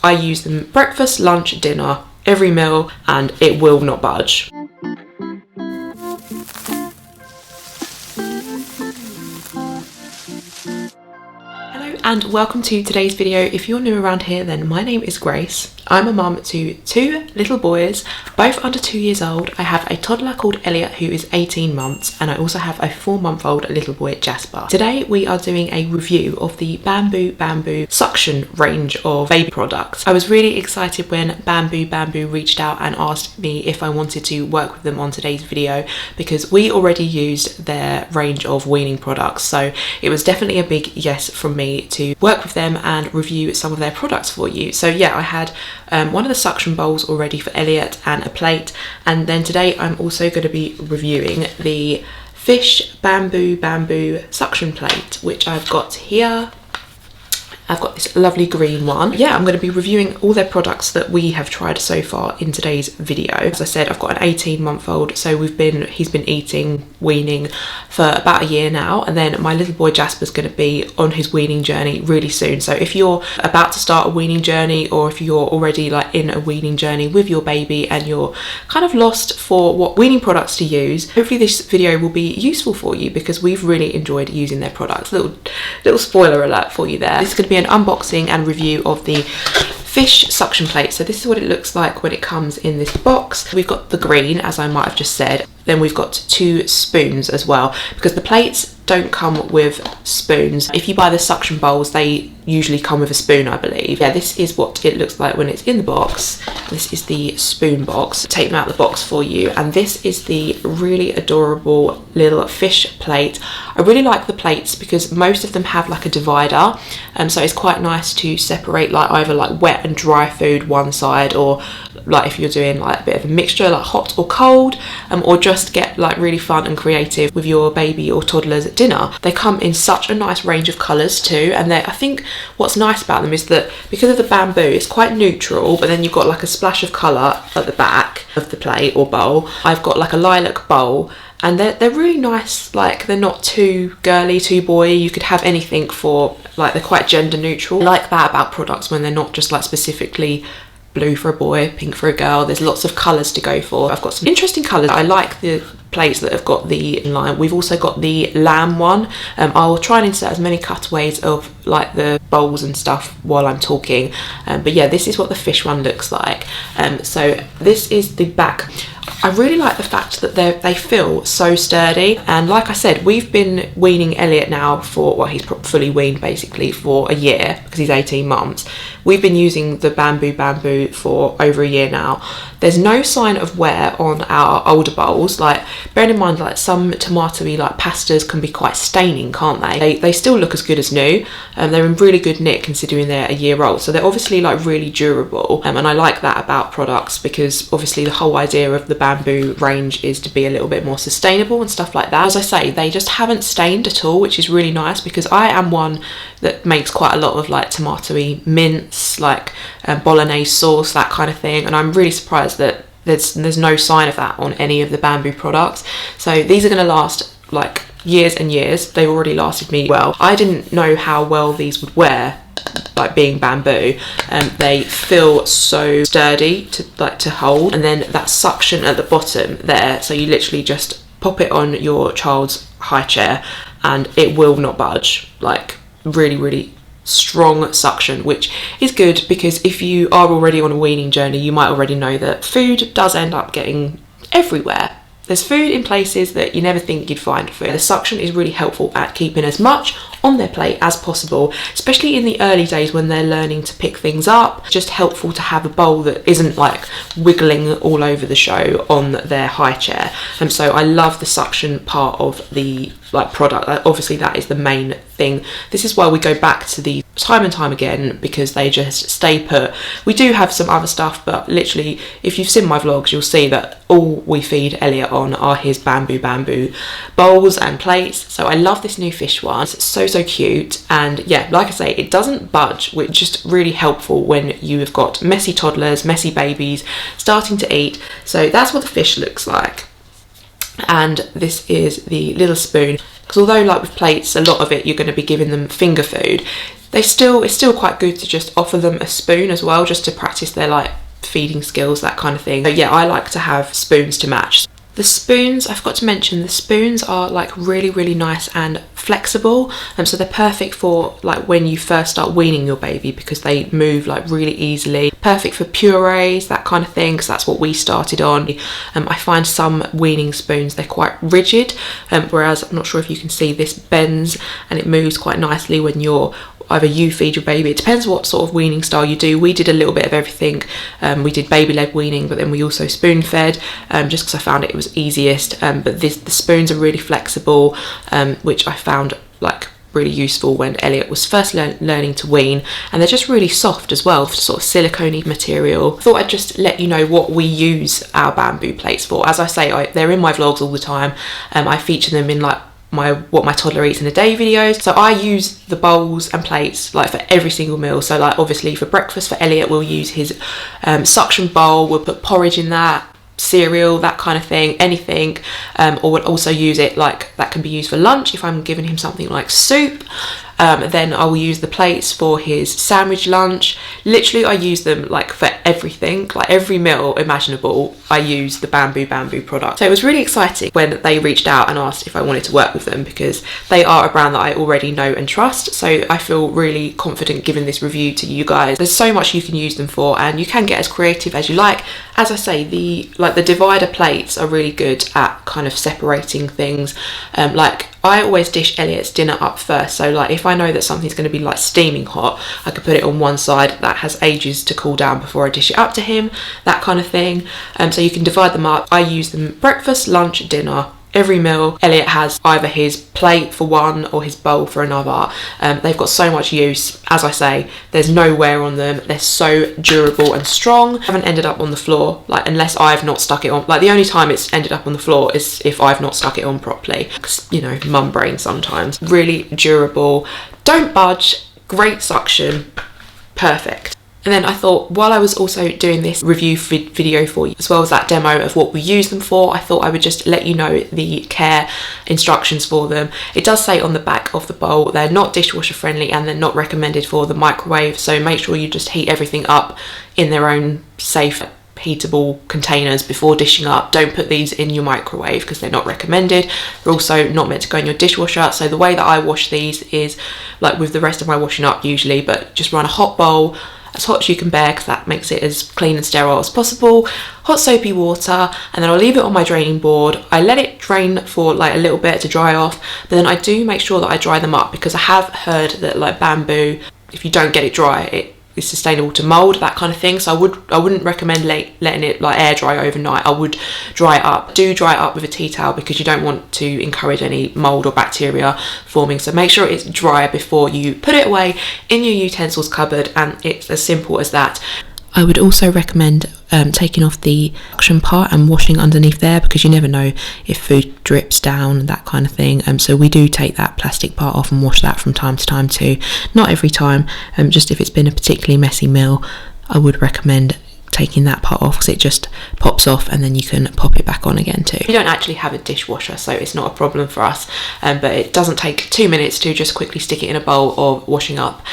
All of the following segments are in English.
I use them breakfast, lunch, dinner, every meal, and it will not budge. And welcome to today's video. If you're new around here, then my name is Grace. I'm a mum to two little boys, both under 2 years old. I have a toddler called Elliot who is 18 months, and I also have a 4-month-old little boy, Jasper. Today we are doing a review of the Bamboo suction range of baby products. I was really excited when Bamboo reached out and asked me if I wanted to work with them on today's video, because we already used their range of weaning products, so it was definitely a big yes from me to work with them and review some of their products for you. So yeah, I had one of the suction bowls already for Elliot and a plate, and then today I'm also going to be reviewing the Fish Bamboo suction plate, which I've got here. I've got this lovely green one. Yeah, I'm going to be reviewing all their products that we have tried so far in today's video. As I said, I've got an 18-month-old, so he's been eating, weaning for about a year now, and then my little boy Jasper's going to be on his weaning journey really soon. So if you're about to start a weaning journey, or if you're already like in a weaning journey with your baby and you're kind of lost for what weaning products to use, hopefully this video will be useful for you, because we've really enjoyed using their products. Little spoiler alert for you there. This is going to be an unboxing and review of the Fish suction plate. So this is what it looks like when it comes in this box. We've got the green, as I might have just said. Then we've got 2 spoons as well, because the plates don't come with spoons. If you buy the suction bowls, they usually come with a spoon, I believe. Yeah, this is what it looks like when it's in the box. This is the spoon box. Take them out of the box for you, and this is the really adorable little fish plate. I really like the plates because most of them have like a divider, so it's quite nice to separate like either like wet and dry food one side, or like if you're doing like a bit of a mixture like hot or cold, or just get like really fun and creative with your baby or toddler's dinner. They come in such a nice range of colours too, and I think what's nice about them is that because of the bamboo, it's quite neutral, but then you've got like a splash of colour at the back of the plate or bowl. I've got like a lilac bowl, and they're really nice. Like, they're not too girly, too boy. You could have anything for, like, they're quite gender neutral. I like that about products, when they're not just like specifically blue for a boy, pink for a girl. There's lots of colours to go for. I've got some interesting colours. I like the plates that have got the line. We've also got the lamb one. I'll try and insert as many cutaways of like the bowls and stuff while I'm talking, but yeah, this is what the fish one looks like. So this is the back. I really like the fact that they feel so sturdy, and like I said, we've been weaning Elliot now for, well, he's fully weaned basically for a year because he's 18 months. We've been using the Bamboo for over a year now. There's no sign of wear on our older bowls. Like, bearing in mind, like some tomatoey like pastas can be quite staining, can't they? They still look as good as new, and they're in really good nick considering they're a year old. So they're obviously like really durable, and I like that about products, because obviously the whole idea of the Bamboo range is to be a little bit more sustainable and stuff like that. As I say, they just haven't stained at all, which is really nice, because I am one that makes quite a lot of like tomatoey mince, like bolognese sauce, that kind of thing, and I'm really surprised that there's no sign of that on any of the Bamboo products. So these are going to last like years and years. They've already lasted me well. I didn't know how well these would wear, like being bamboo. They feel so sturdy to hold, and then that suction at the bottom there, so you literally just pop it on your child's high chair and it will not budge. Like, really strong suction, which is good, because if you are already on a weaning journey, you might already know that food does end up getting everywhere. There's food in places that you never think you'd find food. The suction is really helpful at keeping as much on their plate as possible, especially in the early days when they're learning to pick things up. Just helpful to have a bowl that isn't like wiggling all over the show on their high chair. And so I love the suction part of the like product. Obviously that is the main thing. This is why we go back to these time and time again, because they just stay put. We do have some other stuff, but literally if you've seen my vlogs, you'll see that all we feed Elliot on are his bamboo bowls and plates. So I love this new fish one. It's so cute, and yeah, like I say, it doesn't budge, which is just really helpful when you have got messy toddlers, messy babies starting to eat. So that's what the fish looks like. And this is the little spoon, because although like with plates, a lot of it you're going to be giving them finger food, it's still quite good to just offer them a spoon as well, just to practice their like feeding skills, that kind of thing. So yeah, I like to have spoons to match. The spoons, I forgot to mention, the spoons are like really nice and flexible, so they're perfect for like when you first start weaning your baby, because they move like really easily. Perfect for purees, that kind of thing, because that's what we started on. I find some weaning spoons, they're quite rigid, whereas I'm not sure if you can see, this bends and it moves quite nicely when you're either you feed your baby. It depends what sort of weaning style you do. We did a little bit of everything. We did baby-led weaning, but then we also spoon-fed, just because I found it was easiest. But the spoons are really flexible, which I found like really useful when Elliot was first learning to wean, and they're just really soft as well, sort of silicone-y material. Thought I'd just let you know what we use our bamboo plates for. As I say, they're in my vlogs all the time. I feature them in like what my toddler eats in a day videos. So I use the bowls and plates like for every single meal. So like obviously for breakfast for Elliot, we'll use his suction bowl, we'll put porridge in that, cereal, that kind of thing, anything, or we'll also use it like that can be used for lunch if I'm giving him something like soup. Then I will use the plates for his sandwich lunch. Literally I use them like for everything, like every meal imaginable I use the bamboo product. So it was really exciting when they reached out and asked if I wanted to work with them, because they are a brand that I already know and trust, so I feel really confident giving this review to you guys. There's so much you can use them for, and you can get as creative as you like. As I say, the divider plates are really good at kind of separating things. Like I always dish Elliot's dinner up first, so like if I know that something's going to be like steaming hot, I could put it on one side. That has ages to cool down before I dish it up to him, that kind of thing. So you can divide them up. I use them breakfast, lunch, dinner. Every meal Elliot has either his plate for one or his bowl for another. They've got so much use. As I say, there's no wear on them. They're so durable and strong. Haven't ended up on the floor, like unless I've not stuck it on. Like the only time it's ended up on the floor is if I've not stuck it on properly, 'cause, you know, mum brain sometimes. Really durable, don't budge, great suction, perfect. And then I thought, while I was also doing this review video for you, as well as that demo of what we use them for, I thought I would just let you know the care instructions for them. It does say on the back of the bowl, they're not dishwasher friendly and they're not recommended for the microwave. So make sure you just heat everything up in their own safe, heatable containers before dishing up. Don't put these in your microwave because they're not recommended. They're also not meant to go in your dishwasher. So the way that I wash these is like with the rest of my washing up usually, but just run a hot bowl as hot as you can bear, because that makes it as clean and sterile as possible. Hot soapy water, and then I'll leave it on my draining board. I let it drain for like a little bit to dry off, but then I do make sure that I dry them up, because I have heard that like bamboo, if you don't get it dry, it is sustainable to mold, that kind of thing. So I wouldn't recommend letting it like air dry overnight. I would dry it up. Do dry it up with a tea towel, because you don't want to encourage any mold or bacteria forming. So make sure it's dry before you put it away in your utensils cupboard, and it's as simple as that. I would also recommend taking off the suction part and washing underneath there, because you never know if food drips down, that kind of thing. So we do take that plastic part off and wash that from time to time too. Not every time, just if it's been a particularly messy meal, I would recommend taking that part off, because it just pops off and then you can pop it back on again too. We don't actually have a dishwasher, so it's not a problem for us, but it doesn't take 2 minutes to just quickly stick it in a bowl of washing up.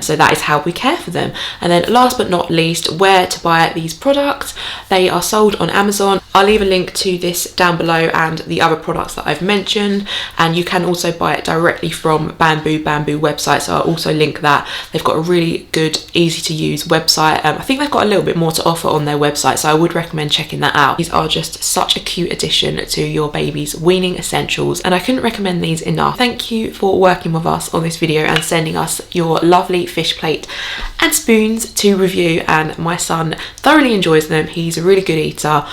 So that is how we care for them. And then last but not least, where to buy these products. They are sold on Amazon. I'll leave a link to this down below and the other products that I've mentioned, and you can also buy it directly from Bamboo website, so I'll also link that. They've got a really good, easy to use website. I think they've got a little bit more to offer on their website, so I would recommend checking that out. These are just such a cute addition to your baby's weaning essentials, and I couldn't recommend these enough. Thank you for working with us on this video and sending us your lovely fish plate and spoons to review, and my son thoroughly enjoys them. He's a really good eater,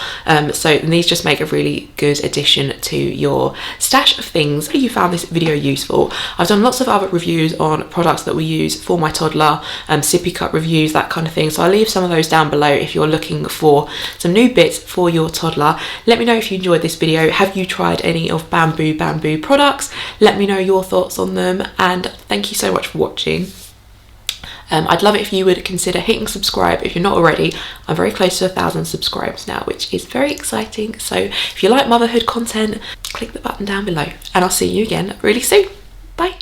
so these just make a really good addition to your stash of things. If you found this video useful, I've done lots of other reviews on products that we use for my toddler, sippy cup reviews, that kind of thing, so I'll leave some of those down below if you're looking for some new bits for your toddler. Let me know if you enjoyed this video. Have you tried any of Bamboo products? Let me know your thoughts on them, and thank you so much for watching. I'd love it if you would consider hitting subscribe if you're not already. I'm very close to 1,000 subscribers now, which is very exciting. So if you like motherhood content, click the button down below, and I'll see you again really soon. Bye.